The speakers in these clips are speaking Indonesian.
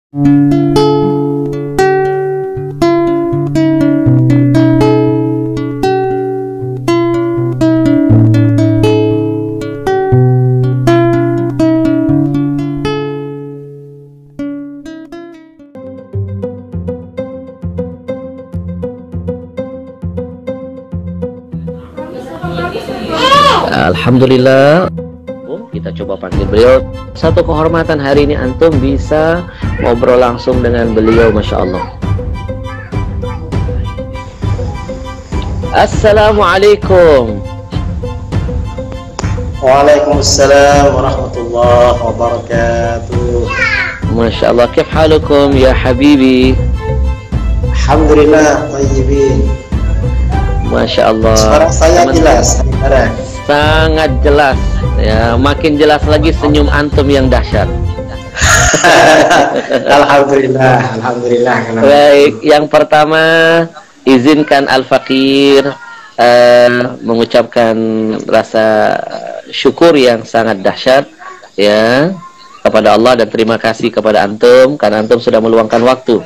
Alhamdulillah, kita coba panggil beliau. Satu kehormatan hari ini antum bisa ngobrol langsung dengan beliau, Masya Allah. Assalamualaikum. Waalaikumsalam warahmatullahi wabarakatuh. Masya Allah, kif halukum ya habibi? Alhamdulillah, tayyibin. Masya Allah. Suara saya jelas. Sangat jelas. Ya, makin jelas lagi senyum antum yang dahsyat. Alhamdulillah, alhamdulillah. Baik, yang pertama izinkan Al-Fakir mengucapkan rasa syukur yang sangat dahsyat ya kepada Allah dan terima kasih kepada antum karena antum sudah meluangkan waktu.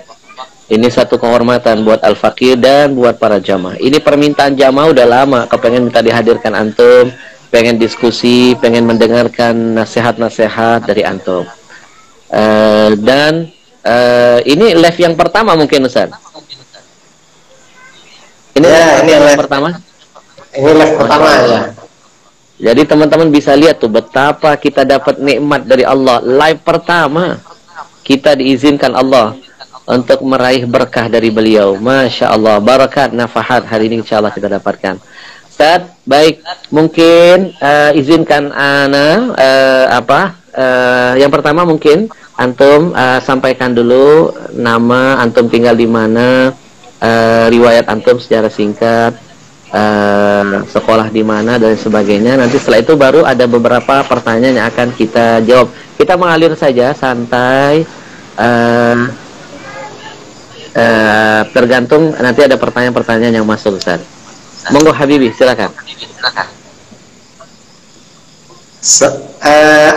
Ini satu kehormatan buat Al-Fakir dan buat para jamaah. Ini permintaan jamaah udah lama, kepengen minta dihadirkan antum, pengen diskusi, pengen mendengarkan nasihat-nasihat dari antum. Ini live yang pertama mungkin Ustaz. Ini ya, live live pertama. Ini live pertama ya. Jadi teman-teman bisa lihat tuh betapa kita dapat nikmat dari Allah. Live pertama kita diizinkan Allah untuk meraih berkah dari beliau. Masya Allah, barakat, nafahat hari ini insya Allah kita dapatkan. Ustaz, baik, mungkin izinkan ana yang pertama mungkin antum sampaikan dulu nama antum, tinggal di mana, riwayat antum secara singkat, sekolah di mana dan sebagainya. Nanti setelah itu baru ada beberapa pertanyaan yang akan kita jawab. Kita mengalir saja santai. Tergantung nanti ada pertanyaan-pertanyaan yang masuk Ustaz. Monggo Habibi, silakan.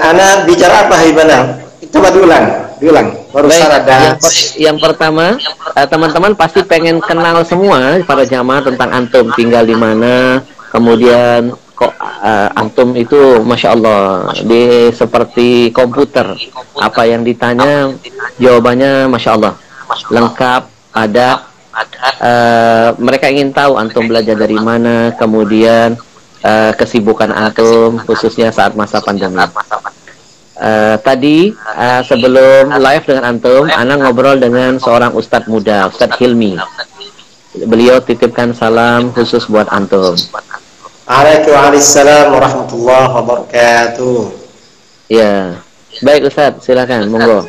Ana bicara apa Habibana? Coba diulang. Baru baik, yang pertama, teman-teman pasti pengen kenal semua para jamaah tentang antum, tinggal di mana, kemudian kok antum itu Masya Allah seperti komputer, apa yang ditanya jawabannya Masya Allah lengkap, ada mereka ingin tahu antum belajar dari mana, kemudian kesibukan antum khususnya saat masa pandemi. Tadi sebelum live dengan antum, ana ngobrol dengan seorang ustadz muda, Ustadz Hilmi. Beliau titipkan salam khusus buat antum. Waalaikumsalam warahmatullahi wabarakatuh. Ya, baik Ustadz, silakan, monggo.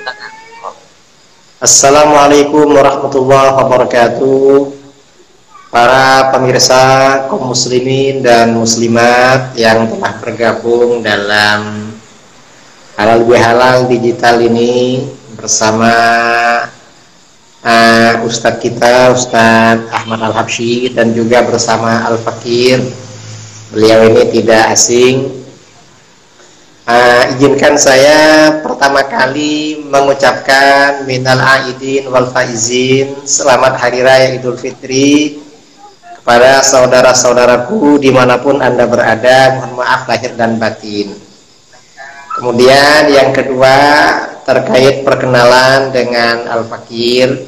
Assalamualaikum warahmatullahi wabarakatuh. Para pemirsa kaum muslimin dan muslimat yang telah bergabung dalam Halal Bihalal digital ini bersama Ustadz kita, Ustadz Ahmad Al-Habsyi, dan juga bersama Al-Fakir. Beliau ini tidak asing. Izinkan saya pertama kali mengucapkan minal aidin wal faizin, selamat hari raya Idul Fitri kepada saudara-saudaraku dimanapun Anda berada. Mohon maaf lahir dan batin. Kemudian yang kedua terkait perkenalan dengan Al-Fakir.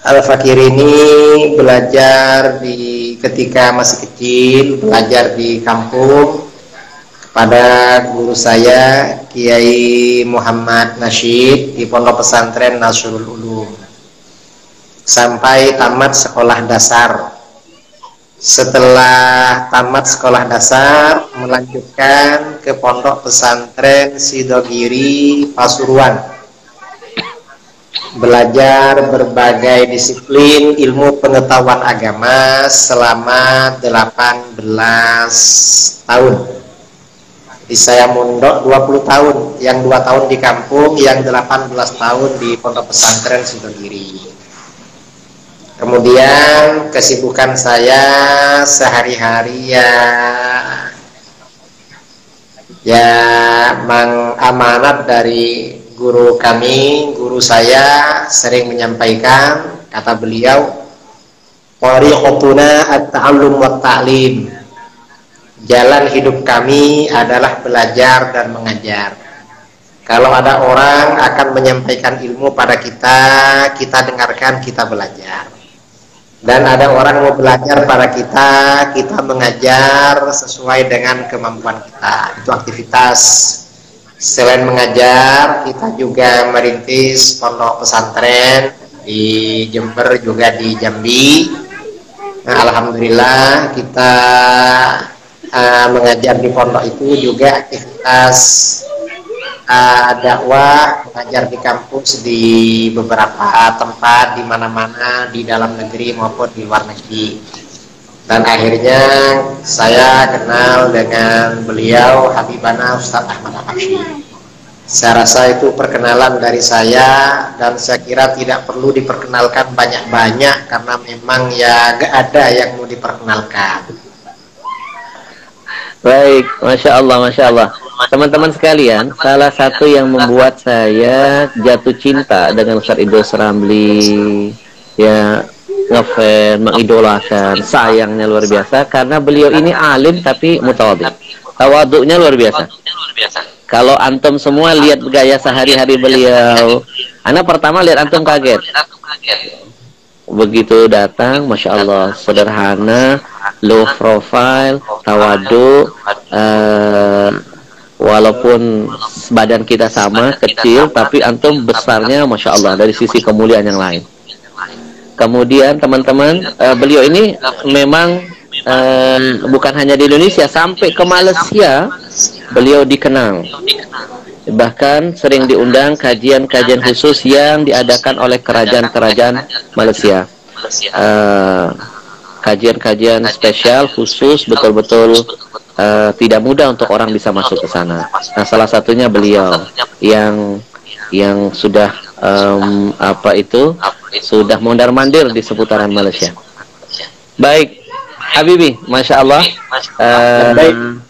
Al-Fakir ini belajar ketika masih kecil, belajar di kampung pada guru saya Kiai Muhammad Nasyid di Pondok Pesantren Nasrul Ulum sampai tamat sekolah dasar. Setelah tamat sekolah dasar melanjutkan ke Pondok Pesantren Sidogiri Pasuruan, belajar berbagai disiplin ilmu pengetahuan agama selama 18 tahun. Di saya mondok 20 tahun, yang 2 tahun di kampung, yang 18 tahun di Pondok Pesantren Sidogiri. Kemudian kesibukan saya sehari-hari ya mengamanat dari guru kami, guru saya sering menyampaikan, kata beliau, tariqatuna at-ta'allum wa ta'lim. Jalan hidup kami adalah belajar dan mengajar. Kalau ada orang akan menyampaikan ilmu pada kita, kita dengarkan, kita belajar. Dan ada orang mau belajar pada kita, kita mengajar sesuai dengan kemampuan kita. Itu aktivitas. Selain mengajar, kita juga merintis pondok pesantren di Jember, juga di Jambi. Nah, alhamdulillah kita mengajar di pondok itu juga aktivitas dakwah, mengajar di kampus di beberapa tempat, di mana-mana, di dalam negeri maupun di luar negeri. Dan akhirnya saya kenal dengan beliau, Habibana Ustadz Ahmad Al-Habsyi. Saya rasa itu perkenalan dari saya, dan saya kira tidak perlu diperkenalkan banyak-banyak karena memang ya gak ada yang mau diperkenalkan. Baik, Masya Allah, Masya Allah. Teman-teman sekalian, salah satu yang membuat saya jatuh cinta dengan Ustaz Idrus Ramli, ya, ngefans, mengidolakan, sayangnya luar biasa, karena beliau ini alim tapi mutawadhi. Tawaduknya luar biasa. Kalau antum semua lihat gaya sehari-hari beliau, anak pertama lihat antum kaget. Begitu datang, Masya Allah, sederhana, low profile, tawadu, walaupun badan kita sama, kecil, tapi antum besarnya, Masya Allah, dari sisi kemuliaan yang lain. Kemudian teman-teman, beliau ini memang bukan hanya di Indonesia, sampai ke Malaysia beliau dikenal. Bahkan sering diundang kajian-kajian khusus yang diadakan oleh kerajaan-kerajaan Malaysia. Kajian-kajian spesial khusus, betul-betul tidak mudah untuk orang bisa masuk ke sana. Nah, salah satunya beliau yang sudah sudah mondar-mandir di seputaran Malaysia. Baik, Habibi, Masya Allah. Baik.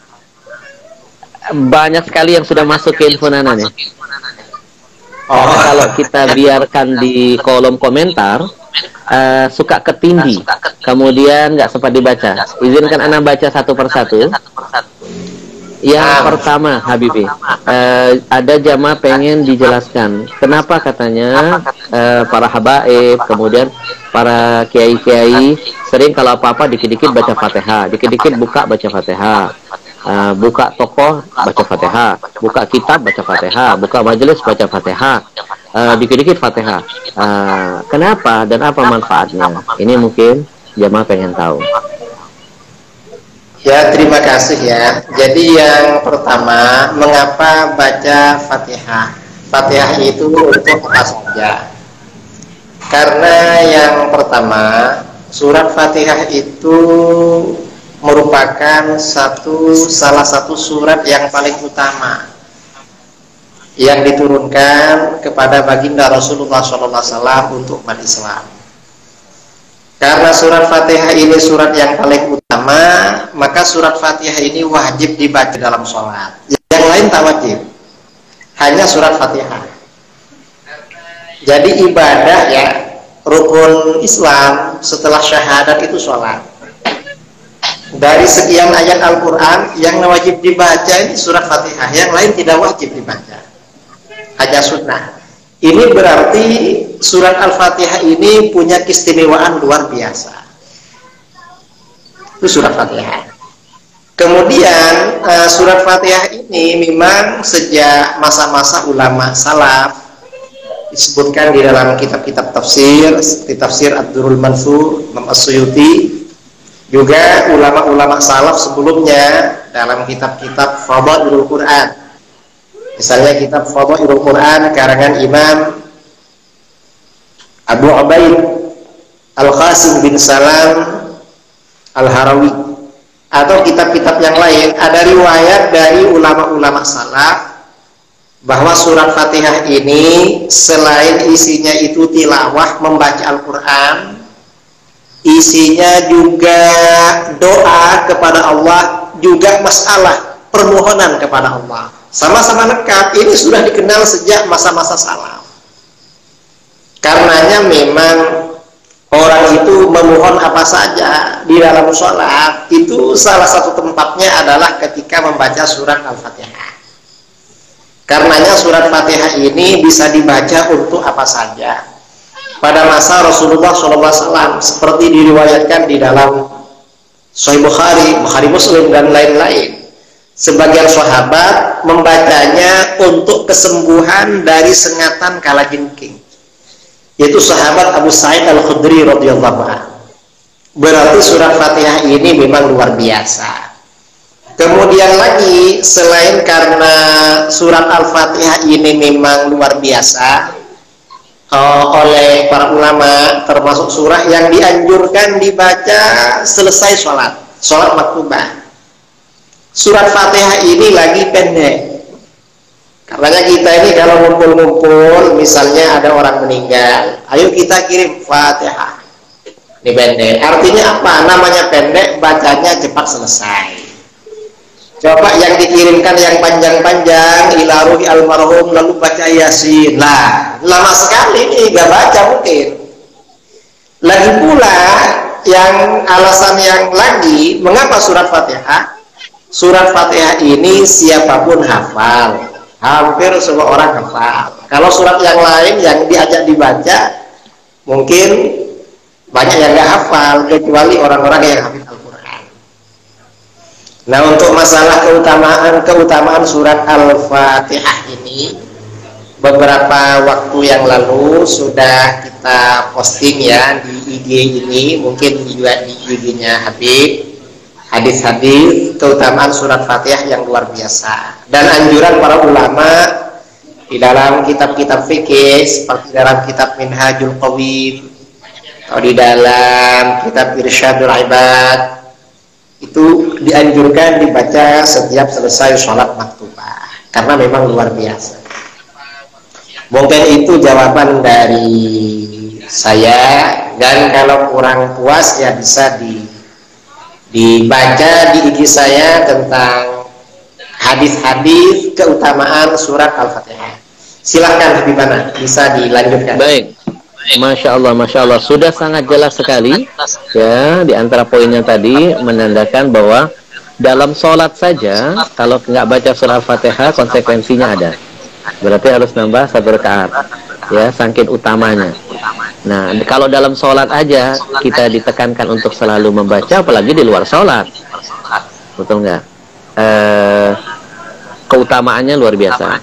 Banyak sekali yang sudah masuk ke info Nana nih. Kalau kita biarkan di kolom komentar, suka ketindih, kemudian nggak sempat dibaca. Izinkan Ana baca satu persatu. Yang pertama, Habibi, ada jamaah pengen dijelaskan kenapa katanya para habaib, kemudian para kiai-kiai sering kalau apa-apa dikit-dikit baca Fatihah, dikit-dikit buka baca Fatihah. Buka toko baca Fatihah, buka kitab baca Fatihah, buka majelis baca Fatihah, dikit-dikit Fatihah. Kenapa dan apa manfaatnya? Ini mungkin jamaah pengen tahu. Ya, terima kasih ya. Jadi yang pertama, mengapa baca Fatihah? Fatihah itu untuk apa saja? Karena yang pertama, surat Fatihah itu merupakan salah satu surat yang paling utama yang diturunkan kepada baginda Rasulullah SAW untuk umat Islam. Karena surat Fatihah ini surat yang paling utama, maka surat Fatihah ini wajib dibaca dalam sholat. Yang lain tak wajib, hanya surat Fatihah. Jadi ibadah ya, rukun Islam setelah syahadat itu sholat. Dari sekian ayat Al-Quran yang wajib dibaca ini surat Fatihah, yang lain tidak wajib dibaca, hanya sunnah. Ini berarti surat Al-Fatihah ini punya keistimewaan luar biasa. Itu surat Fatihah. Kemudian surat Fatihah ini memang sejak masa-masa ulama salaf disebutkan di dalam kitab-kitab tafsir, seperti tafsir Ad-Durrul Mansur, Imam As-Suyuti, juga ulama-ulama salaf sebelumnya dalam kitab-kitab Fadhailul Quran. Misalnya kitab Fadhailul Quran karangan Imam Abu Ubaid Al-Qasim bin Salam Al-Harawi, atau kitab-kitab yang lain, ada riwayat dari ulama-ulama salaf bahwa surat Fatihah ini selain isinya itu tilawah, membaca Al-Quran, isinya juga doa kepada Allah, juga masalah permohonan kepada Allah. sama-sama dekat. Ini sudah dikenal sejak masa-masa salaf. Karenanya memang orang itu memohon apa saja di dalam sholat, itu salah satu tempatnya adalah ketika membaca surat Al-Fatihah. Karenanya surat Fatihah ini bisa dibaca untuk apa saja. Pada masa Rasulullah SAW, seperti diriwayatkan di dalam Sahih Bukhari, Bukhari Muslim, dan lain-lain. Sebagian sahabat membacanya untuk kesembuhan dari sengatan kalajengking, yaitu sahabat Abu Sa'id Al-Khudri radhiyallahu anhu. Berarti surat Fatihah ini memang luar biasa. Kemudian lagi, selain karena surat Al-Fatihah ini memang luar biasa, oleh para ulama, termasuk surah yang dianjurkan dibaca selesai sholat maktubah. Surat Fatihah ini lagi pendek. Karenanya kita ini kalau ngumpul-ngumpul, misalnya ada orang meninggal, ayo kita kirim Fatihah. Ini pendek. Artinya apa? Namanya pendek, bacanya cepat selesai. Coba yang dikirimkan yang panjang-panjang, ila ruhi almarhum, lalu baca Yasin. Lah, lama sekali nih, gak baca mungkin. Lagi pula, yang alasan yang lagi, mengapa surat Fatihah? Surat Fatihah ini siapapun hafal. Hampir semua orang hafal. Kalau surat yang lain yang diajak dibaca, mungkin banyak yang gak hafal, kecuali orang-orang yang hafal Al-Quran. Nah, untuk masalah keutamaan surat Al-Fatihah ini, beberapa waktu yang lalu sudah kita posting ya di IG ini, mungkin juga di IG-nya Habib, hadis-hadis keutamaan surat Fatihah yang luar biasa, dan anjuran para ulama di dalam kitab-kitab fikih seperti dalam kitab Minhajul Qawim atau di dalam kitab Irsyadul Ibad, itu dianjurkan dibaca setiap selesai sholat maktubah karena memang luar biasa. Mungkin itu jawaban dari saya, dan kalau kurang puas ya bisa dibaca di IG saya tentang hadis-hadis keutamaan surat Al-Fatihah. Silahkan Habibana, bisa dilanjutkan. Baik. Masya Allah, sudah sangat jelas sekali ya, di antara poinnya tadi menandakan bahwa dalam sholat saja kalau nggak baca surah Al-Fatihah konsekuensinya ada, berarti harus nambah 1 rakaat ya, saking utamanya. Nah, kalau dalam sholat aja kita ditekankan untuk selalu membaca, apalagi di luar sholat, betul nggak? Keutamaannya luar biasa.